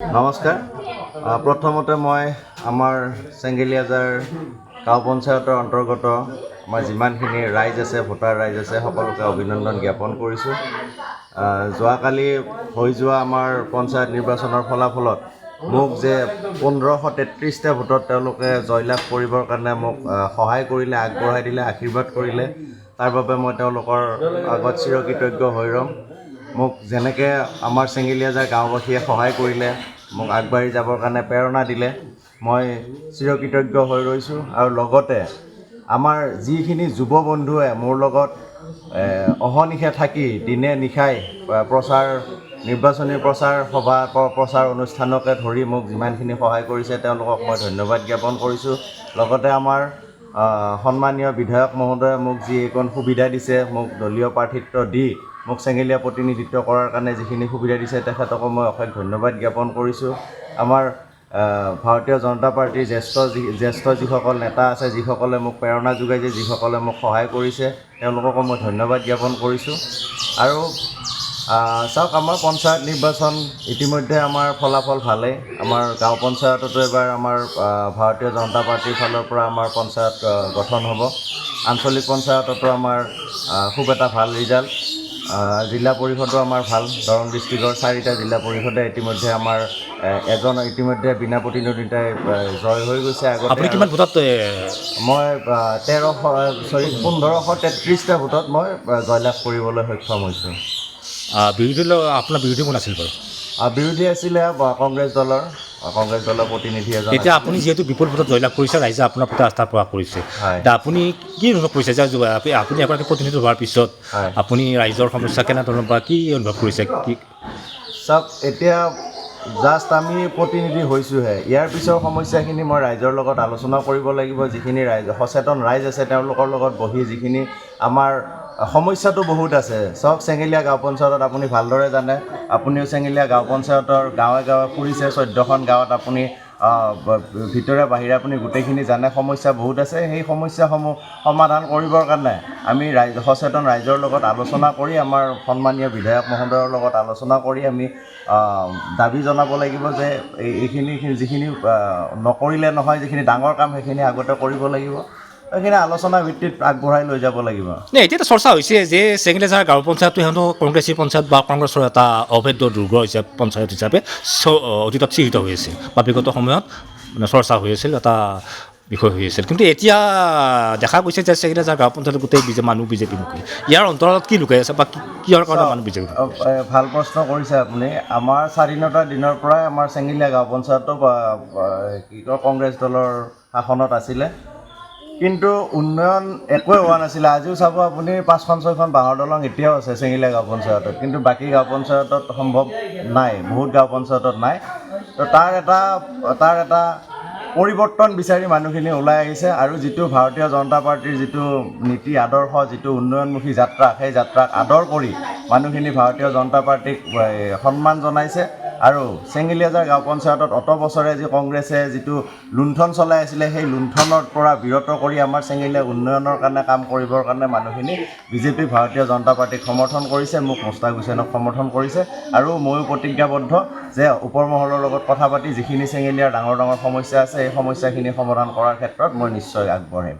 নমস্কাৰ। প্ৰথমতে মই আমাৰ চেঙ্গেলিয়াজাৰ গাঁও পঞ্চায়তৰ অন্তৰ্গত আমাৰ যিমানখিনি ৰাইজ আছে, ভোটাৰ ৰাইজ আছে, সকলোকে অভিনন্দন জ্ঞাপন কৰিছোঁ। যোৱাকালি হৈ যোৱা আমাৰ পঞ্চায়ত নিৰ্বাচনৰ ফলাফলত মোক যে 1533টা ভোটত তেওঁলোকে জয়লাভ কৰিবৰ কাৰণে মোক সহায় কৰিলে, আগবঢ়াই দিলে, আশীৰ্বাদ কৰিলে, তাৰ বাবে মই তেওঁলোকৰ আগত চিৰকৃতজ্ঞ হৈ ৰ'ম। মোক যেনেকৈ আমাৰ চেঙ্গেলিয়াজাৰ গাঁওবাসীয়ে সহায় কৰিলে, মোক আগবাঢ়ি যাবৰ কাৰণে প্ৰেৰণা দিলে, মই চিৰকৃতজ্ঞ হৈ ৰৈছোঁ। আৰু লগতে আমাৰ যিখিনি যুৱ বন্ধুৱে মোৰ লগত অহৰ্নিশে থাকি দিনে নিশাই নিৰ্বাচনী প্ৰচাৰ সভা প্ৰচাৰ অনুষ্ঠানকে ধৰি মোক যিমানখিনি সহায় কৰিছে তেওঁলোকক মই ধন্যবাদ জ্ঞাপন কৰিছোঁ। লগতে আমাৰ সন্মানীয় বিধায়ক মহোদয়ে মোক যি এইকণ সুবিধা দিছে, মোক দলীয় প্ৰাৰ্থিত্ব দি মোক চেঙ্গেলীয়া প্ৰতিনিধিত্ব কৰাৰ কাৰণে যিখিনি সুবিধা দিছে তেখেতকো মই অশেষ ধন্যবাদ জ্ঞাপন কৰিছোঁ। আমাৰ ভাৰতীয় জনতা পাৰ্টীৰ জ্যেষ্ঠ যিসকল নেতা আছে, যিসকলে মোক প্ৰেৰণা যোগাইছে, যিসকলে মোক সহায় কৰিছে, তেওঁলোককো মই ধন্যবাদ জ্ঞাপন কৰিছোঁ। আৰু চাওক, আমাৰ পঞ্চায়ত নিৰ্বাচন ইতিমধ্যে আমাৰ ফলাফল ভালেই। আমাৰ গাঁও পঞ্চায়ততো এবাৰ আমাৰ ভাৰতীয় জনতা পাৰ্টীৰ ফালৰ পৰা আমাৰ পঞ্চায়ত গঠন হ'ব। আঞ্চলিক পঞ্চায়ততো আমাৰ খুব এটা ভাল ৰিজাল্ট। জিলা পৰিষদো আমাৰ ভাল। দৰং ডিষ্ট্ৰিক্টৰ 4টা জিলা পৰিষদে ইতিমধ্যে আমাৰ ইতিমধ্যে বিনা প্ৰতিদ্বন্দ্বিতাই জয় হৈ গৈছে। আপুনি কিমান ভোটত? মই 1533টা ভোটত মই জয়লাভ কৰিবলৈ সক্ষম হৈছোঁ। আপোনাৰ বিৰোধী কোন আছিল বাৰু? বিৰোধী আছিলে কংগ্ৰেছ দলৰ প্ৰতিনিধি এজন। এতিয়া আপুনি যিহেতু বিপুল ভোটত জয়লাভ কৰিছে, ৰাইজে আপোনাৰ প্ৰতি আস্থা প্ৰকাশ কৰিছে, এতিয়া আপুনি কি অনুভৱ কৰিছে যে আপুনি এগৰাকী প্ৰতিনিধি হোৱাৰ পিছত আপুনি ৰাইজৰ সমস্যা কেনেধৰণৰ বা কি অনুভৱ কৰিছে? কি চাওক, এতিয়া জাষ্ট আমি প্ৰতিনিধি হৈছোঁহে। ইয়াৰ পিছৰ সমস্যাখিনি মই ৰাইজৰ লগত আলোচনা কৰিব লাগিব। যিখিনি সচেতন ৰাইজ আছে তেওঁলোকৰ লগত বহি যিখিনি আমাৰ সমস্যাটো বহুত আছে। চাওক, চেঙ্গেলীয়া গাঁও পঞ্চায়তত আপুনি ভালদৰে জানে, আপুনিও চেঙ্গেলীয়া গাঁও পঞ্চায়তৰ গাঁৱে গাঁৱে ফুৰিছে, 14খন গাঁৱত আপুনি ভিতৰে বাহিৰে আপুনি গোটেইখিনি জানে। সমস্যা বহুত আছে। সেই সমস্যাসমূহ সমাধান কৰিবৰ কাৰণে আমি সচেতন ৰাইজৰ লগত আলোচনা কৰি, আমাৰ সন্মানীয় বিধায়ক মহোদয়ৰ লগত আলোচনা কৰি আমি দাবী জনাব লাগিব যে এইখিনি যিখিনি নকৰিলে নহয়, যিখিনি ডাঙৰ কাম সেইখিনি আগতে কৰিব লাগিব। সেইখিনি আলোচনা ভিত্তিত আগবঢ়াই লৈ যাব লাগিব। এতিয়া চৰ্চা হৈছে যে চেঙ্গেলিয়াজাৰ গাঁও পঞ্চায়তটো সিহঁতো কংগ্ৰেছী পঞ্চায়ত বা কংগ্ৰেছৰ এটা অভেদ্য দুৰ্গ হিচাপে পঞ্চায়ত হিচাপে অতীতত চিহ্নিত হৈ আছিল বা বিগত সময়ত চৰ্চা হৈ আছিল, এটা বিষয় হৈ আছিল। কিন্তু এতিয়া দেখা গৈছে যে চেঙ্গেলিয়াজাৰ গাঁও পঞ্চায়তৰ গোটেই মানুহ বিজেপিমুখী। ইয়াৰ অন্তৰালত কি লুকাই আছে বা কিহৰ কাৰণে মানুহ বিজেপি? ভাল প্ৰশ্ন কৰিছে আপুনি। আমাৰ স্বাধীনতাৰ দিনৰ পৰাই আমাৰ চেঙ্গেলীয়া গাঁও পঞ্চায়তো কংগ্ৰেছ দলৰ শাসনত আছিলে, কিন্তু উন্নয়ন একোৱে হোৱা নাছিলে। আজিও চাব আপুনি 5খন 6খন বাঁহৰ দলং এতিয়াও আছে চেঙ্গেলীয়া গাঁও পঞ্চায়তত, কিন্তু বাকী গাঁও পঞ্চায়তত সম্ভৱ নাই, বহুত গাঁও পঞ্চায়তত নাই। তো তাৰ এটা পৰিৱৰ্তন বিচাৰি মানুহখিনি ওলাই আহিছে। আৰু যিটো ভাৰতীয় জনতা পাৰ্টীৰ যিটো নীতি আদৰ্শ, যিটো উন্নয়নমুখী যাত্ৰা, সেই যাত্ৰাক আদৰ কৰি মানুহখিনি ভাৰতীয় জনতা পাৰ্টীক সন্মান জনাইছে। আৰু চেঙ্গেলিয়াজাৰ গাঁও পঞ্চায়তত অত বছৰে যি কংগ্ৰেছে যিটো লুণ্ঠন চলাই আছিলে, সেই লুণ্ঠনৰ পৰা বিৰত কৰি আমাৰ চেঙ্গেলীয়া উন্নয়নৰ কাৰণে কাম কৰিবৰ কাৰণে মানুহখিনি বিজেপি ভাৰতীয় জনতা পাৰ্টীক সমৰ্থন কৰিছে, মোক মুস্তাক হুছেইনক সমৰ্থন কৰিছে। আৰু ময়ো প্ৰতিজ্ঞাবদ্ধ যে ওপৰ মহলৰ লগত কথা পাতি যিখিনি চেঙ্গেলীয়াৰ ডাঙৰ ডাঙৰ সমস্যা আছে, এই সমস্যাখিনি সমাধান কৰাৰ ক্ষেত্ৰত মই নিশ্চয় আগবাঢ়িম।